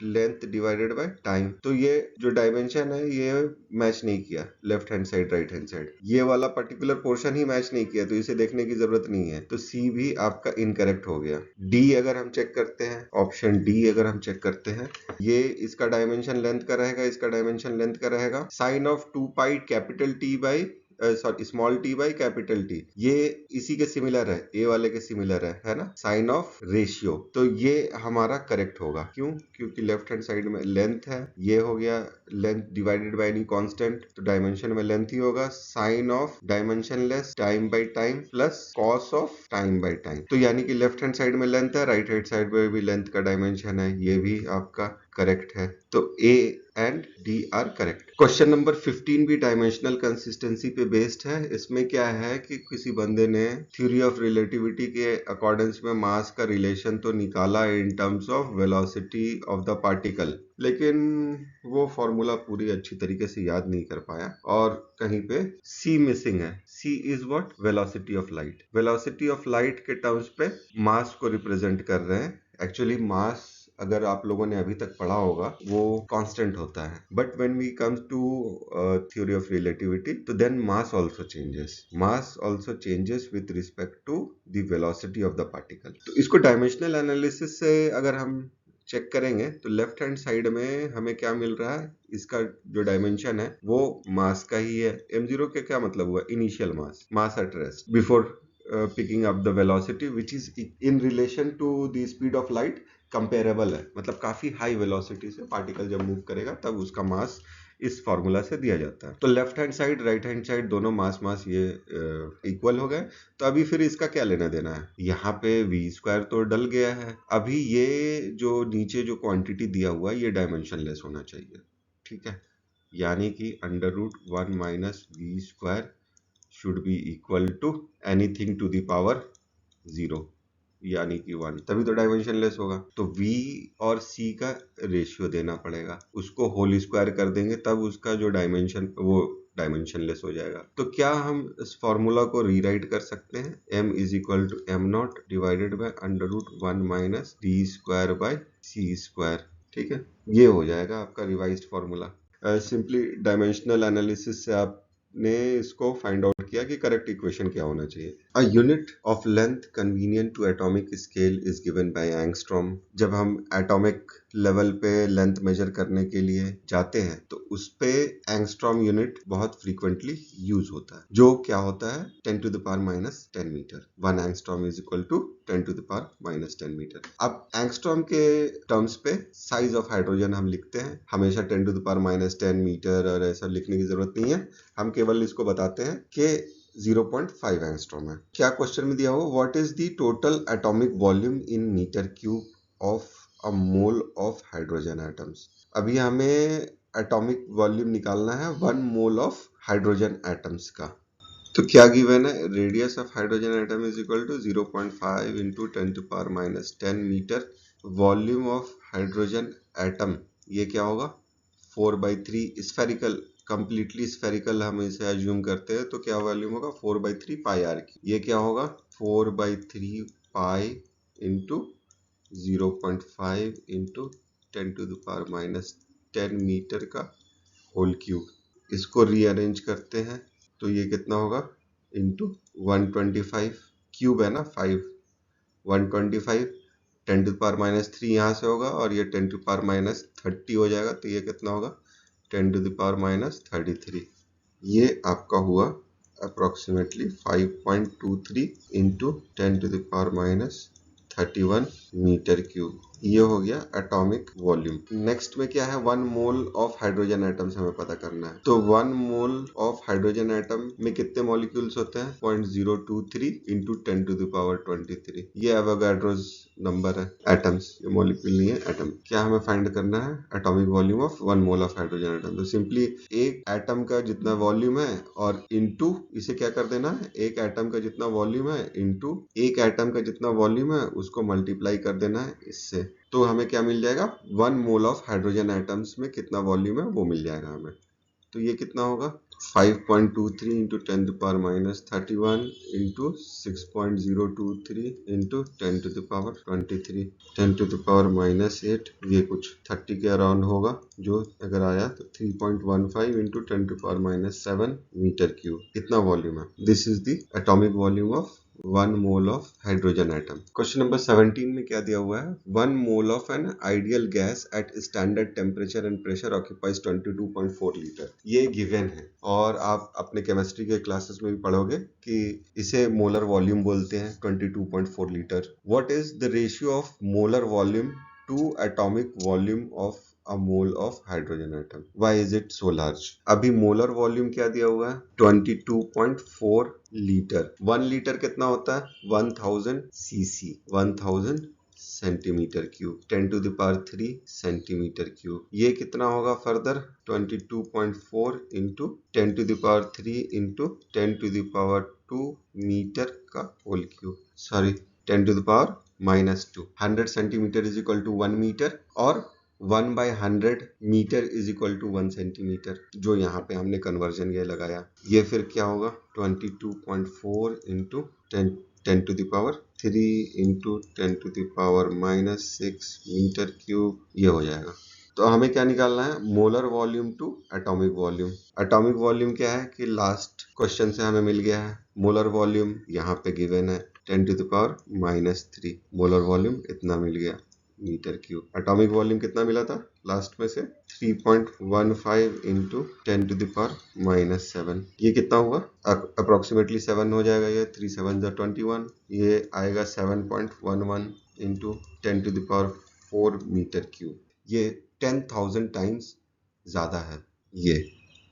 [SPEAKER 1] लेंथ डिवाइडेड बाय टाइम, तो ये जो डायमेंशन है ये मैच नहीं किया, left hand side right hand side, ये वाला पर्टिकुलर पोर्शन ही मैच नहीं किया, तो इसे देखने की जरूरत नहीं है, तो सी भी आपका इनकरेक्ट हो गया। डी अगर हम चेक करते हैं, ऑप्शन डी अगर हम चेक करते हैं, ये इसका डायमेंशन लेंथ का रहेगा, इसका डायमेंशन लेंथ का रहेगा sine of 2 pi capital T by sorry small T by capital T, ये इसी के सिमिलर है, ए वाले के सिमिलर है ना, साइन ऑफ रेशियो। तो ये हमारा करेक्ट होगा, क्यों? क्योंकि लेफ्ट हैंड साइड में लेंथ है, ये हो गया length divided by any constant, तो डायमेंशन में लेंथ ही होगा, sine of dimensionless time by time plus cos of time by time. तो यानी कि लेफ्ट हैंड साइड में लेंथ है, राइट हैंड साइड में भी लेंथ का डायमेंशन है, ये भी आपका करेक्ट है। तो A and D are correct. Question number 15 भी डायमेंशनल कंसिस्टेंसी पे बेस्ड है। इसमें क्या है कि किसी बंदे ने थ्योरी ऑफ रिलेटिविटी के अकॉर्डेंस में मास का रिलेशन तो निकाला इन terms of velocity of the particle, लेकिन वो फॉर्मूला पूरी अच्छी तरीके से याद नहीं कर पाया और कहीं पे सी मिसिंग है। C is what? Velocity of light. Velocity of light के टर्म्स पे मास को रिप्रेजेंट कर रहे हैं। एक्चुअली मास अगर आप लोगों ने अभी तक पढ़ा होगा वो कांस्टेंट होता है, but when we comes to theory of relativity तो then mass also changes, mass also changes with respect to the velocity of the particle. तो इसको डायमेंशनल एनालिसिस से अगर हम चेक करेंगे तो लेफ्ट हैंड साइड में हमें क्या मिल रहा है, इसका जो डायमेंशन है वो मास का ही है। m0 के क्या मतलब हुआ? Initial mass, mass at rest before picking up the velocity which is in relation to the speed of light comparable है, मतलब काफी हाई वेलोसिटी से पार्टिकल जब मूव करेगा तब उसका मास इस फॉर्मूला से दिया जाता है। तो left hand side right hand side दोनों मास ये इक्वल हो गए, तो अभी फिर इसका क्या लेना देना है? यहाँ पे वी स्क्वायर तो डल गया है, अभी ये जो नीचे जो क्वांटिटी दिया हुआ है ये डायमेंशनलेस होना चाहिए, ठीक है, यानी कि √1 minus V square should be equal to anything to the power 0 यानी कि 1, तभी तो डायमेंशनलेस होगा। तो v और c का रेशियो देना पड़ेगा, उसको होल स्क्वायर कर देंगे तब उसका जो डायमेंशन वो डायमेंशनलेस हो जाएगा। तो क्या हम इस फॉर्मूला को रीराइट कर सकते हैं? m is equal to m0 divided by √1 minus d square by c square, ठीक है, ये हो जाएगा आपका revised formula. Simply dimensional analysis से आपने इसको फाइंड आउट किया कि करेक्ट इक्वेशन क्या होना चाहिए। A unit of length convenient to atomic scale is given by angstrom. जब हम एटॉमिक लेवल पे लेंथ मेजर करने के लिए जाते हैं तो उस पे एंगस्ट्रॉम यूनिट बहुत फ्रीक्वेंटली यूज होता है, जो क्या होता है 10⁻⁻10 metre. 1 angstrom is equal to 10⁻⁻10 metre. अब एंगस्ट्रॉम के टर्म्स पे साइज ऑफ हाइड्रोजन हम लिखते हैं, हमेशा 10⁻⁻10 मीटर और ऐसा लिखने की जरूरत नहीं है, हम केवल इसको बताते हैं कि 0.5 एंगस्ट्रॉम है। क्या क्वेश्चन में दिया हो? What is the total atomic volume in metre cube of a mole of hydrogen atoms. अभी हमें एटॉमिक वॉल्यूम निकालना है 1 मोल ऑफ हाइड्रोजन एटम्स का। तो क्या गिवन है? Radius of hydrogen atom is equal to 0.5 into 10⁻⁻10 metre. Volume of hydrogen atom ये क्या होगा? 4/3 स्फेरिकल, कंप्लीटली स्फेरिकल हम इसे एज्यूम करते हैं, तो क्या वॉल्यूम होगा? 4/3 पाई आर की। ये क्या होगा? 4/3 पाई इंटू 0.5 इंटू 10⁻⁻10 मीटर का होल क्यूब। इसको रीअरेंज करते हैं तो ये कितना होगा? इंटू 125, क्यूब है ना 5, 125 10⁻³ यहाँ से होगा और ये 10⁻³ हो जाएगा, तो ये कितना होगा? 10⁻³ ये आपका हुआ अप्रोक्सीमेटली 5.23 इंटू 10⁻31 मीटर क्यूब। ये हो गया एटॉमिक वॉल्यूम। नेक्स्ट में क्या है? 1 मोल ऑफ हाइड्रोजन एटम्स हमें पता करना है। तो 1 मोल ऑफ हाइड्रोजन एटम में कितने मॉलिक्यूल्स होते हैं? 0.023 इंटू 10⁻23। ये एवोगाड्रोस नंबर है, एटम्स, ये मॉलिक्यूल नहीं है, एटम। क्या हमें फाइंड करना है? Atomic volume of 1 mole of hydrogen atom. तो सिंपली एक एटम का जितना वॉल्यूम है और इंटू इसे क्या कर देना है? एक एटम का जितना वॉल्यूम है इंटू एक एटम का जितना वॉल्यूम है उसको मल्टीप्लाई कर देना है इससे, तो हमें क्या मिल जाएगा? 1 मोल ऑफ हाइड्रोजन एटम्स में कितना वॉल्यूम है वो मिल जाएगा हमें। तो ये कितना होगा 5.23 into 10 to power minus 31 into 6.023 into 10 to the power 23 10 to the power minus 8, ये कुछ 30 के अराउंड होगा, जो अगर आया तो 3.15 into 10 to power minus 7 metre cube इतना वॉल्यूम है। This is the atomic volume of 1 mole of hydrogen atom. Question number 17 में क्या दिया हुआ है, 1 mole of an ideal gas at standard temperature and pressure occupies 22.4 litre. ये given है और आप अपने केमिस्ट्री के क्लासेस में भी पढ़ोगे कि इसे मोलर वॉल्यूम बोलते हैं 22.4 litre. What is the ratio of molar volume to atomic volume of a mole of hydrogen atom? Why is it so large? अभी मोलर वॉल्यूम क्या दिया हुआ है 22.4 लीटर। 1 लीटर कितना होता है 1000 cc, 1000 centimetre cube, 10 to the power 3 centimetre cube. ये कितना होगा further 22.4 into 10 to the power 3 into 10 to the power 2 metre का whole cube, sorry 10 to the power minus 2। 100 centimetre is equal to 1 metre और 1/100 metre is equal to 1 centimetre, जो यहाँ पे हमने conversion ये लगाया। ये फिर क्या होगा 22.4 into 10 to the power 3 into 10 to the power minus 6 metre cube, ये हो जाएगा। तो हमें क्या निकालना है molar volume to atomic volume. Atomic volume क्या है कि लास्ट क्वेश्चन से हमें मिल गया है। मोलर वॉल्यूम यहाँ पे गिवन है 10 to the power minus 3, molar volume इतना मिल गया मीटर क्यूब। एटॉमिक वॉल्यूम कितना मिला था लास्ट में से 3.15 into 10 to the power minus 7, ये कितना हुआ अप्रोक्सीमेटली 7 हो जाएगा, ये 3 7 21, ये आएगा 7.11 into 10 to the power 4 metre cube. ये 10,000 टाइम्स ज्यादा है ये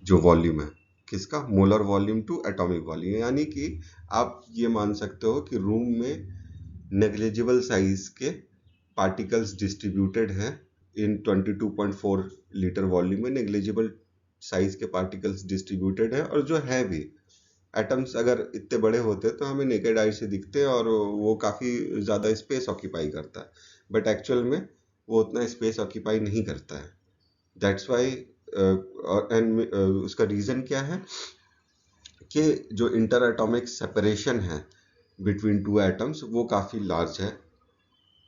[SPEAKER 1] जो वॉल्यूम है किसका molar volume to atomic volume. यानी कि आप ये मान सकते हो कि रूम में नेग्लिजिबल साइज के पार्टिकल्स डिस्ट्रीब्यूटेड हैं इन 22.4 लीटर वॉल्यूम में, नेग्लिजिबल साइज के पार्टिकल्स डिस्ट्रीब्यूटेड है। और जो है भी एटम्स अगर इतने बड़े होते तो हमें नेकेड आई से दिखते और वो काफी ज्यादा स्पेस ऑक्यूपाई करता है, बट एक्चुअल में वो उतना स्पेस ऑक्यूपाई नहीं करता है। दैट्स वाई एंड उसका रीजन क्या है कि जो इंटर एटॉमिक सेपरेशन है बिटवीन टू एटम्स वो काफी लार्ज है।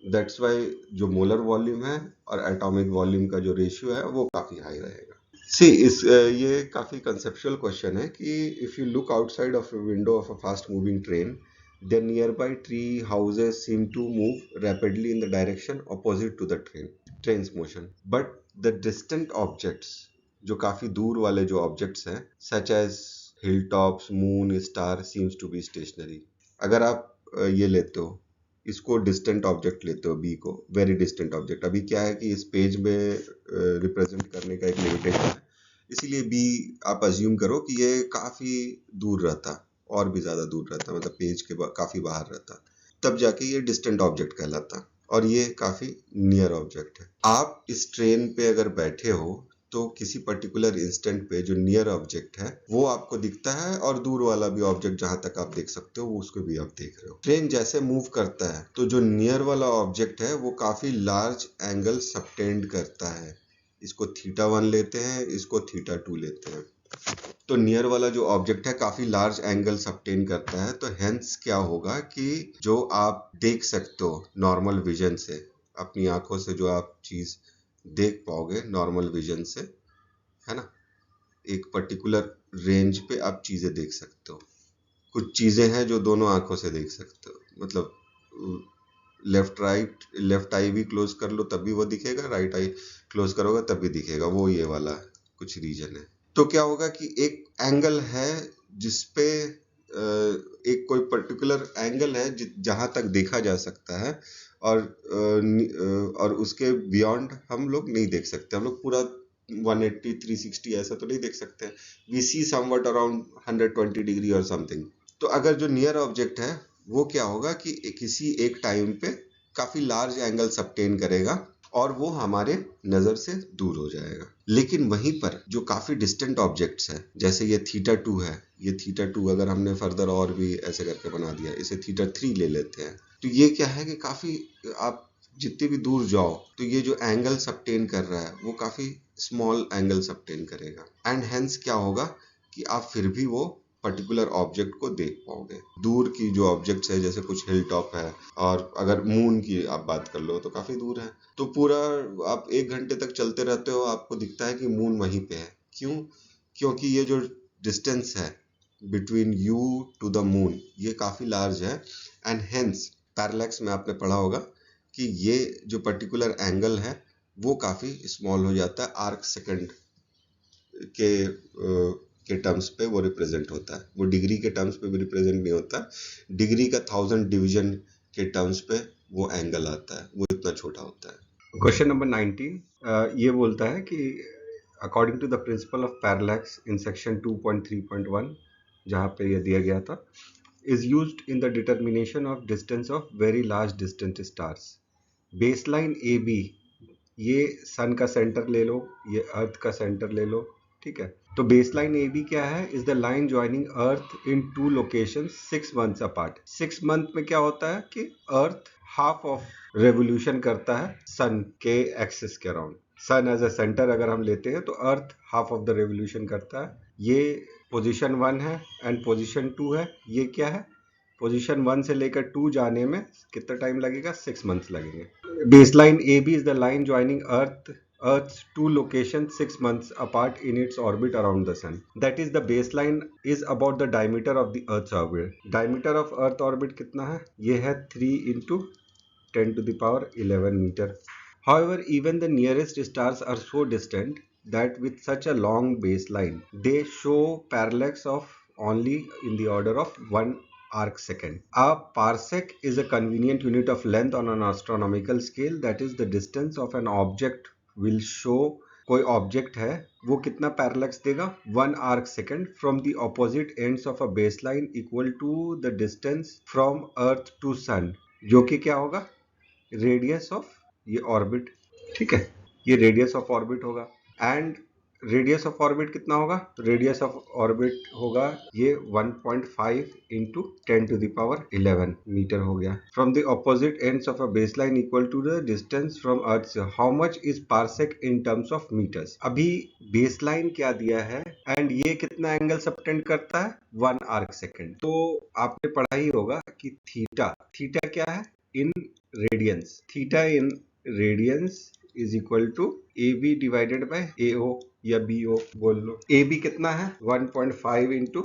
[SPEAKER 1] दैट्स वाई जो मोलर वॉल्यूम है और एटॉमिक वॉल्यूम का जो रेशियो है वो काफी हाई रहेगा। ये काफी कंसेप्चुअल क्वेश्चन है कि if you look outside of window of a fast moving train, then nearby tree houses seem to move rapidly in the direction opposite to the train's motion, but the distant objects, जो काफी दूर वाले जो objects हैं such as hill tops, moon, star, seems to be stationary. अगर आप ये लेते हो, इसको डिस्टेंट ऑब्जेक्ट लेते हो बी को, वेरी डिस्टेंट ऑब्जेक्ट। अभी क्या है कि इस पेज में रिप्रेजेंट करने का एक लिमिटेशन है, इसीलिए बी आप अज्यूम करो कि ये काफी दूर रहता, और भी ज्यादा दूर रहता, मतलब पेज के काफी बाहर रहता, तब जाके ये डिस्टेंट ऑब्जेक्ट कहलाता, और ये काफी नियर ऑब्जेक्ट है। आप इस ट्रेन पे अगर बैठे हो तो किसी पर्टिकुलर इंस्टेंट पे जो नियर ऑब्जेक्ट है वो आपको दिखता है, और दूर वाला भी ऑब्जेक्ट जहां तक आप देख सकते हो उसको भी आप देख रहे हो। ट्रेन जैसे मूव करता है तो जो नियर वाला ऑब्जेक्ट है वो काफी लार्ज एंगल सबटेंड करता है। इसको θ1 लेते हैं, इसको θ2 लेते हैं। तो नियर वाला जो ऑब्जेक्ट है काफी लार्ज एंगल सबटेन करता है, तो हेंस क्या होगा कि जो आप देख सकते हो नॉर्मल विजन से, अपनी आंखों से जो आप चीज देख पाओगे नॉर्मल विजन से, है ना, एक पर्टिकुलर रेंज पे आप चीजें देख सकते हो। कुछ चीजें हैं जो दोनों आंखों से देख सकते हो, मतलब लेफ्ट आई भी क्लोज कर लो तब भी वो दिखेगा, राइट आई क्लोज करोगे तब भी दिखेगा, वो ये वाला कुछ रीजन है। तो क्या होगा कि एक एंगल है जिसपे एक कोई पर्टिकुलर एंगल है जहां तक देखा जा सकता है, और उसके बियॉन्ड हम लोग नहीं देख सकते। हम लोग पूरा 180 360 ऐसा तो नहीं देख सकते, we see somewhat around 120 degree और समथिंग। तो अगर जो नियर ऑब्जेक्ट है वो क्या होगा कि किसी एक टाइम पे काफी लार्ज एंगल सबटेन करेगा और वो हमारे नजर से दूर हो जाएगा। लेकिन वहीं पर जो काफी डिस्टेंट ऑब्जेक्ट्स है, जैसे ये θ2 है, ये θ2 अगर हमने फर्दर और भी ऐसे करके बना दिया, इसे θ3 ले लेते हैं, तो ये क्या है कि काफी आप जितनी भी दूर जाओ तो ये जो एंगल सबटेन कर रहा है वो काफी स्मॉल एंगल सबटेन करेगा, एंड हेंस क्या होगा कि आप फिर भी वो पर्टिकुलर ऑब्जेक्ट को देख पाओगे। दूर की जो ऑब्जेक्ट्स है, जैसे कुछ हिल टॉप है, और अगर मून की आप बात कर लो तो काफी दूर है, तो पूरा आप 1 घंटे तक चलते रहते हो, आपको दिखता है कि मून वहीं पे है। क्यों? क्योंकि ये जो डिस्टेंस है between you to the moon ये काफी लार्ज है, एंड हेंस पैरेलैक्स में आपने पढ़ा होगा कि ये जो पर्टिकुलर एंगल है वो काफी स्मॉल हो जाता है, आर्क सेकंड के टर्म्स पे वो रिप्रेजेंट होता है, वो डिग्री के टर्म्स पे भी रिप्रेजेंट नहीं होता, डिग्री का 1000 डिवीजन के टर्म्स पे वो एंगल आता है, वो इतना छोटा होता है। क्वेश्चन नंबर 19 ये बोलता है कि according to the principle of parallax in section 2.3.1 जहाँ पे ये दिया गया था, is used in the determination of distance of very large distant stars. Baseline A B, ये सन का सेंटर ले लो, ये अर्थ का सेंटर ले लो, ठीक है। तो बेसलाइन ए बी क्या है? Is the line joining earth in two location 6 months apart. 6 month में क्या होता है कि अर्थ हाफ ऑफ रेवोल्यूशन करता है सन के एक्सिस के around. Sun as a centre अगर हम लेते हैं तो earth half of the revolution करता है। ये पोजीशन 1 है एंड पोजीशन 2 है। ये क्या है? पोजीशन 1 से लेकर 2 जाने में कितना टाइम लगेगा? 6 मंथ्स लगेंगे। Baseline AB is the line joining Earth's two locations 6 months apart in its orbit around the sun. That is, the baseline is about the diameter of the Earth's orbit. Diameter of Earth orbit कितना है? ये है 3 into 10 to the power 11 meter. However, even the nearest stars are so distant that with such a long baseline, they show parallax of only in the order of 1 arc second. A parsec is a convenient unit of length on an astronomical scale, that is the distance of an object will show कोई object है वो कितना parallax देगा? 1 arc second from the opposite ends of a baseline equal to the distance from earth to sun, जो कि क्या होगा? Radius of ये ऑर्बिट, ठीक है, ये रेडियस ऑफ ऑर्बिट होगा। एंड रेडियस ऑफ ऑर्बिट कितना होगा? रेडियस ऑफ ऑर्बिट होगा ये 1.5 into 10 to the power 11 metre हो गया। From the opposite ends of a baseline equal to the distance from earth से how much is parsec in terms of metres. अभी baseline क्या दिया है एंड ये कितना एंगल सबटेंड करता है? 1 आर्क सेकेंड। तो आपने पढ़ा ही होगा कि थीटा, थीटा क्या है? In radians. Theta in radians is equal to A B divided by A O या बी ओ बोल लो। ए बी कितना है? 1.5 into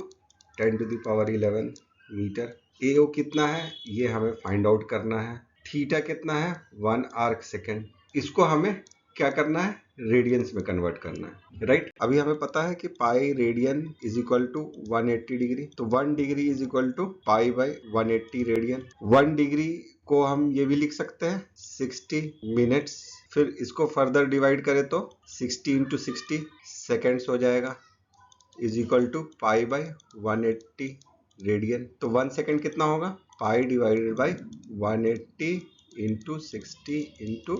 [SPEAKER 1] 10 to the power 11 metre. A O कितना है? ये हमें फाइंड आउट करना है। थीटा कितना है? 1 आर्क सेकेंड। इसको हमें क्या करना है? रेडियंस में कन्वर्ट करना है, राइट। अभी हमें पता है कि pi radian is equal to 180 degree, तो 1 degree is equal to pi by 180 radian. 1 degree को हम ये भी लिख सकते हैं 60 मिनट्स। फिर इसको फर्दर डिवाइड करें तो 60 इंटू 60 सेकेंड्स हो जाएगा, is equal to pi by 180 radian. तो 1 सेकेंड कितना होगा? Pi divided by 180 into 60 into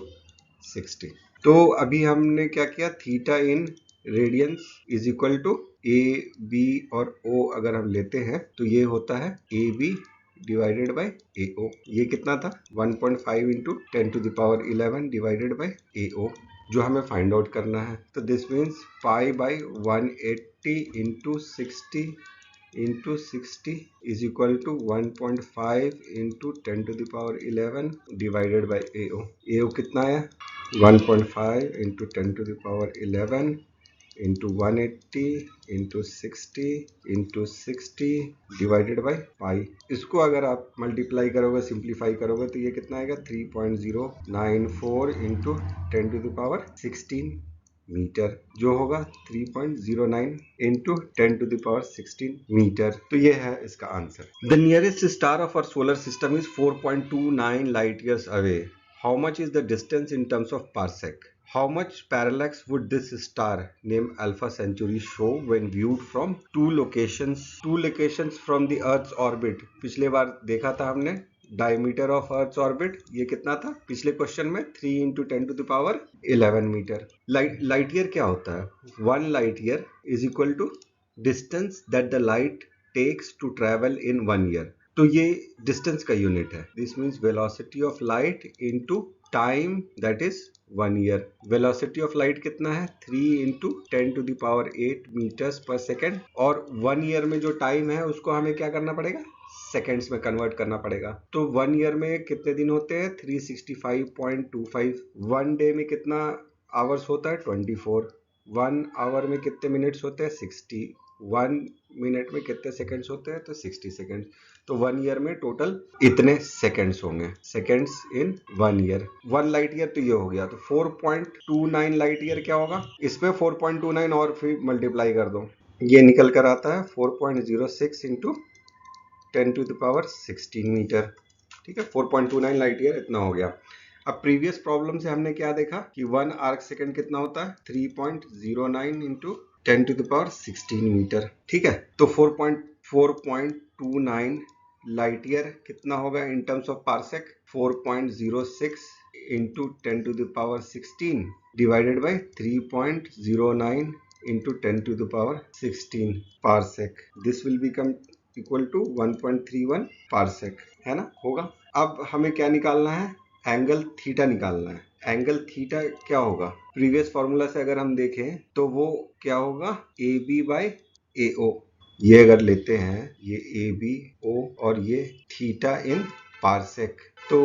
[SPEAKER 1] 60। तो अभी हमने क्या किया? Theta in radians is equal to A B और ओ अगर हम लेते हैं तो ये होता है A B divided by A O. ये कितना था? 1.5 into 10 to the power 11 divided by A O, जो हमें फाइंड आउट करना है। तो this means pi by 180 into 60 into 60 is equal to 1.5 into 10 to the power 11 divided by A O. A O कितना है? 1.5 into 10 to the power 11 into 180 into 60 into 60 divided by pi. इसको अगर आप multiply करोगे, simplify करोगे तो ये कितना आएगा? 3.094 into 10 to the power 16 metre, जो होगा 3.09 into 10 to the power 16 metre. तो ये है इसका answer. The nearest star of our solar system is 4.29 light years away. How much is the distance in terms of parsec? How much parallax would this star named Alpha Centauri show when viewed from two locations from the Earth's orbit? पिछले बार देखा था हमने diameter of Earth's orbit, ये कितना था पिछले question में? 3 into 10 to the power 11 metre. Light year क्या होता है? 1 light year is equal to distance that the light takes to travel in 1 year. तो ये डिस्टेंस का यूनिट है। This means velocity of light into time that is 1 year. Velocity of light कितना है 3 into 10⁸ metres पर second, और 1 year में जो टाइम है उसको हमें क्या करना पड़ेगा, सेकेंड्स में कन्वर्ट करना पड़ेगा। तो 1 ईयर में कितने दिन होते हैं 365.25। 1 डे में कितना आवर्स होता है 24। 1 आवर में कितने मिनट्स होते हैं 60। 1 मिनट में कितने सेकेंड्स होते हैं तो 60 सेकेंड्स। तो 1 ईयर में टोटल इतने सेकेंड्स होंगे, seconds in 1 year. 1 light year तो ये हो गया, तो 4.29 लाइट ईयर क्या होगा, इसमें 4.29 और फिर मल्टीप्लाई कर दो, ये निकल कर आता है 4.06 इंटू 10⁻16 मीटर। ठीक है, 4.29 लाइट ईयर इतना हो गया। अब प्रीवियस प्रॉब्लम से हमने क्या देखा कि 1 आर्क सेकेंड कितना होता है 3.09 इंटू 10⁻16 मीटर। ठीक है, तो 4.29 लाइट ईयर कितना होगा in terms of parsec, 4.06 into 10⁻16 divided by 3.09 into 10⁻16 parsec. This will become equal to 1.31 parsec, है ना, होगा। अब हमें क्या निकालना है, एंगल थीटा निकालना है। एंगल थीटा क्या होगा, प्रीवियस फॉर्मूला से अगर हम देखें तो वो क्या होगा A B by A O. ये अगर लेते हैं ये ए बी ओ और ये थीटा इन पारसेक, तो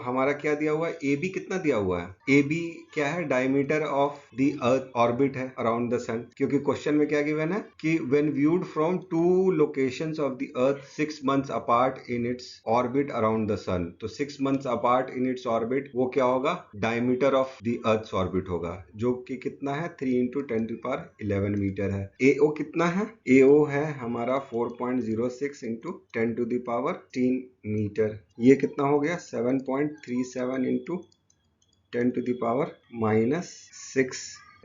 [SPEAKER 1] हमारा क्या दिया हुआ है, ए बी कितना दिया हुआ है, ए बी क्या है, diameter of the earth orbit है अराउंड द सन। क्योंकि क्वेश्चन में क्या गिवन है कि when viewed from 2 locations of the earth 6 months apart in its orbit around the sun, तो 6 months apart in its orbit वो क्या होगा, diameter of the earth orbit होगा, जो कि कितना है 3 इंटू 10⁻11 मीटर है। ए ओ कितना है, ए ओ है हमारा 4.06 इंटू 10⁻10 मीटर। ये कितना हो गया 7.37 इंटू 10⁻⁻6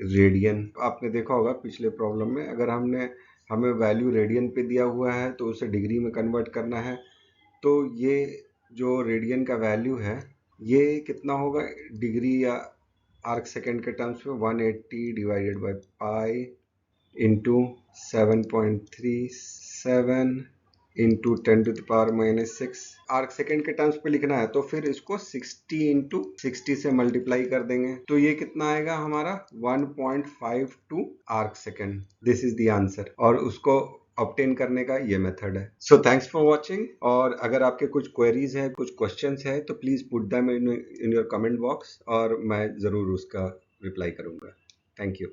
[SPEAKER 1] रेडियन। आपने देखा होगा पिछले प्रॉब्लम में, अगर हमें वैल्यू रेडियन पे दिया हुआ है तो उसे डिग्री में कन्वर्ट करना है, तो ये जो रेडियन का वैल्यू है ये कितना होगा डिग्री या आर्क सेकेंड के टर्म्स में 180 divided by pi into 7.37 into 10⁻⁻6 arc second के टर्म्स पे लिखना है, तो फिर इसको 60 इंटू 60 से मल्टीप्लाई कर देंगे, तो ये कितना आएगा हमारा 1.52 arc second. This is the answer, और उसको ऑब्टेन करने का ये मेथड है। सो थैंक्स फॉर वाचिंग, और अगर आपके कुछ क्वेरीज है, कुछ क्वेश्चंस है, तो please put them in your comment box और मैं जरूर उसका रिप्लाई करूंगा। Thank you.